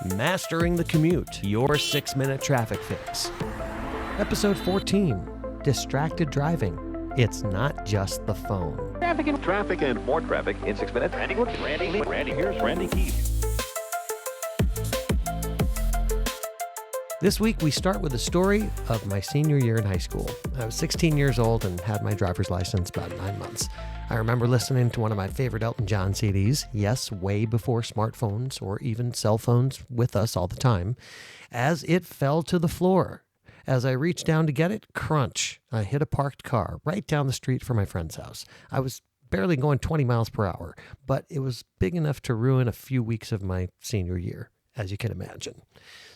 Mastering the Commute, your 6-minute traffic fix. Episode 14, Distracted Driving. It's not just the phone. Traffic and more traffic in 6 minutes. Randy, here's Randy Keith. This week, we start with a story of my senior year in high school. I was 16 years old and had my driver's license about 9 months. I remember listening to one of my favorite Elton John CDs, yes, way before smartphones or even cell phones with us all the time, as it fell to the floor. As I reached down to get it, crunch, I hit a parked car right down the street from my friend's house. I was barely going 20 miles per hour, but it was big enough to ruin a few weeks of my senior year, as you can imagine.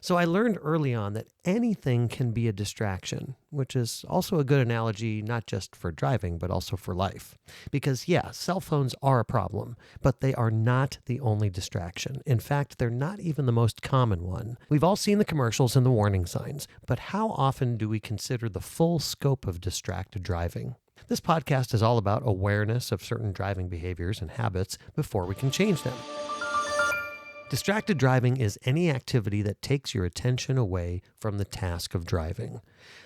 So I learned early on that anything can be a distraction, which is also a good analogy not just for driving, but also for life. Because yeah, cell phones are a problem, but they are not the only distraction. In fact, they're not even the most common one. We've all seen the commercials and the warning signs, but how often do we consider the full scope of distracted driving? This podcast is all about awareness of certain driving behaviors and habits before we can change them. Distracted driving is any activity that takes your attention away from the task of driving.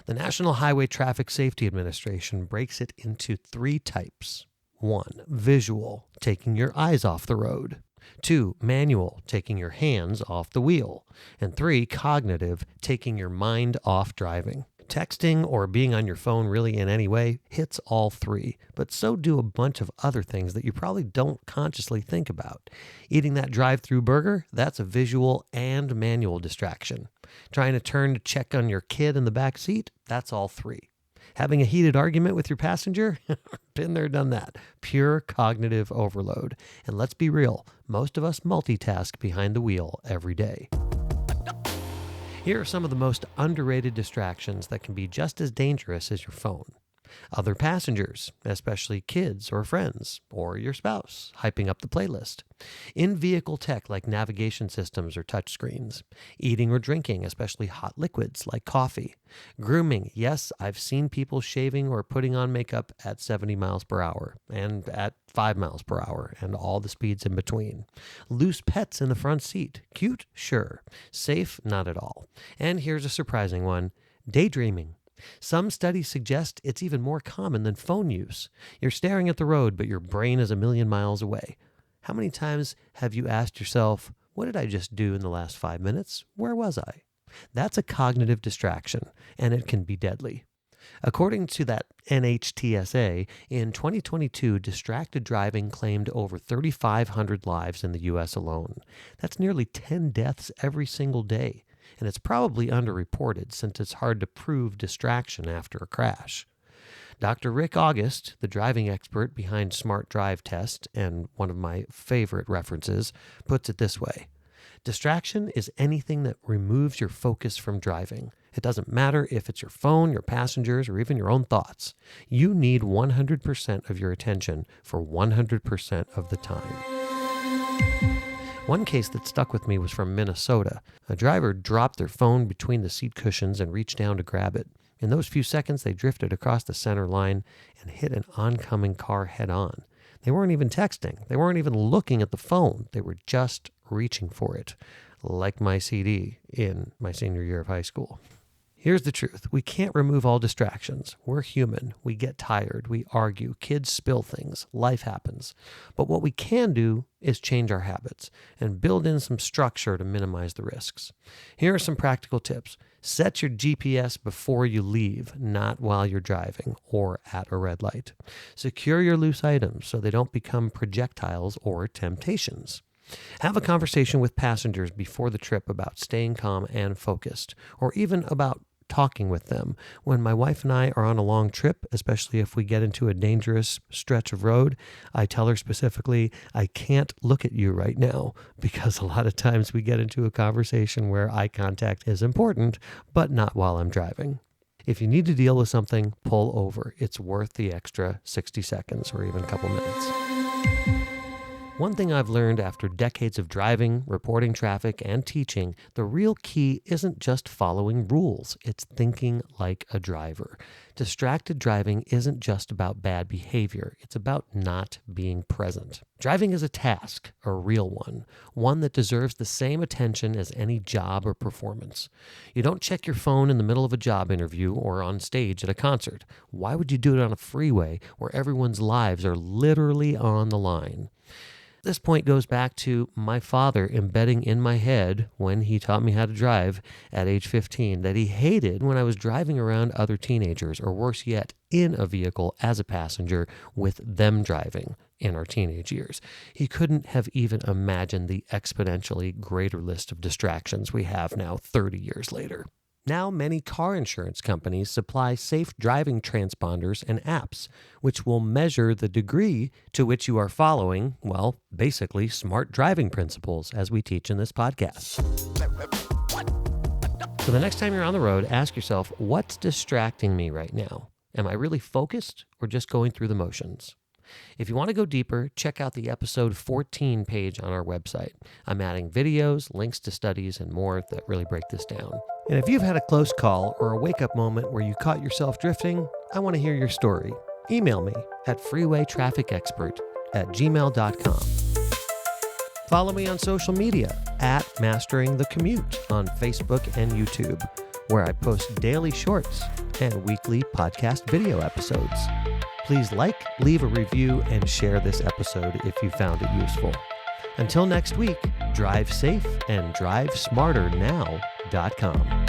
The National Highway Traffic Safety Administration breaks it into 3 types. 1, visual, taking your eyes off the road. 2, manual, taking your hands off the wheel. And 3, cognitive, taking your mind off driving. Texting or being on your phone really in any way hits all 3, but so do a bunch of other things that you probably don't consciously think about. Eating that drive-through burger, that's a visual and manual distraction. Trying to turn to check on your kid in the back seat, that's all 3. Having a heated argument with your passenger, been there, done that. Pure cognitive overload. And let's be real, most of us multitask behind the wheel every day. Here are some of the most underrated distractions that can be just as dangerous as your phone. Other passengers, especially kids or friends, or your spouse, hyping up the playlist. In-vehicle tech like navigation systems or touchscreens. Eating or drinking, especially hot liquids like coffee. Grooming, yes, I've seen people shaving or putting on makeup at 70 miles per hour, and at 5 miles per hour, and all the speeds in between. Loose pets in the front seat. Cute? Sure. Safe? Not at all. And here's a surprising one. Daydreaming. Some studies suggest it's even more common than phone use. You're staring at the road, but your brain is a million miles away. How many times have you asked yourself, what did I just do in the last 5 minutes? Where was I? That's a cognitive distraction, and it can be deadly. According to that NHTSA, in 2022, distracted driving claimed over 3,500 lives in the U.S. alone. That's nearly 10 deaths every single day. And it's probably underreported since it's hard to prove distraction after a crash. Dr. Rick August, the driving expert behind Smart Drive Test and one of my favorite references, puts it this way. Distraction is anything that removes your focus from driving. It doesn't matter if it's your phone, your passengers, or even your own thoughts. You need 100% of your attention for 100% of the time. One case that stuck with me was from Minnesota. A driver dropped their phone between the seat cushions and reached down to grab it. In those few seconds, they drifted across the center line and hit an oncoming car head on. They weren't even texting. They weren't even looking at the phone. They were just reaching for it, like my CD in my senior year of high school. Here's the truth. We can't remove all distractions. We're human. We get tired. We argue. Kids spill things. Life happens. But what we can do is change our habits and build in some structure to minimize the risks. Here are some practical tips. Set your GPS before you leave, not while you're driving or at a red light. Secure your loose items so they don't become projectiles or temptations. Have a conversation with passengers before the trip about staying calm and focused, or even about talking with them. When my wife and I are on a long trip, especially if we get into a dangerous stretch of road, I tell her specifically, I can't look at you right now, because a lot of times we get into a conversation where eye contact is important, but not while I'm driving. If you need to deal with something, pull over. It's worth the extra 60 seconds or even a couple minutes. One thing I've learned after decades of driving, reporting traffic, and teaching, the real key isn't just following rules, it's thinking like a driver. Distracted driving isn't just about bad behavior, it's about not being present. Driving is a task, a real one that deserves the same attention as any job or performance. You don't check your phone in the middle of a job interview or on stage at a concert. Why would you do it on a freeway where everyone's lives are literally on the line? This point goes back to my father embedding in my head when he taught me how to drive at age 15 that he hated when I was driving around other teenagers, or worse yet, in a vehicle as a passenger with them driving in our teenage years. He couldn't have even imagined the exponentially greater list of distractions we have now 30 years later. Now, many car insurance companies supply safe driving transponders and apps, which will measure the degree to which you are following, well, basically smart driving principles, as we teach in this podcast. So the next time you're on the road, ask yourself, what's distracting me right now? Am I really focused or just going through the motions? If you want to go deeper, check out the episode 14 page on our website. I'm adding videos, links to studies, and more that really break this down. And if you've had a close call or a wake-up moment where you caught yourself drifting, I want to hear your story. Email me at freewaytrafficexpert@gmail.com. Follow me on social media at Mastering the Commute on Facebook and YouTube, where I post daily shorts and weekly podcast video episodes. Please leave a review, and share this episode if you found it useful. Until next week, drive safe and drivesmarternow.com.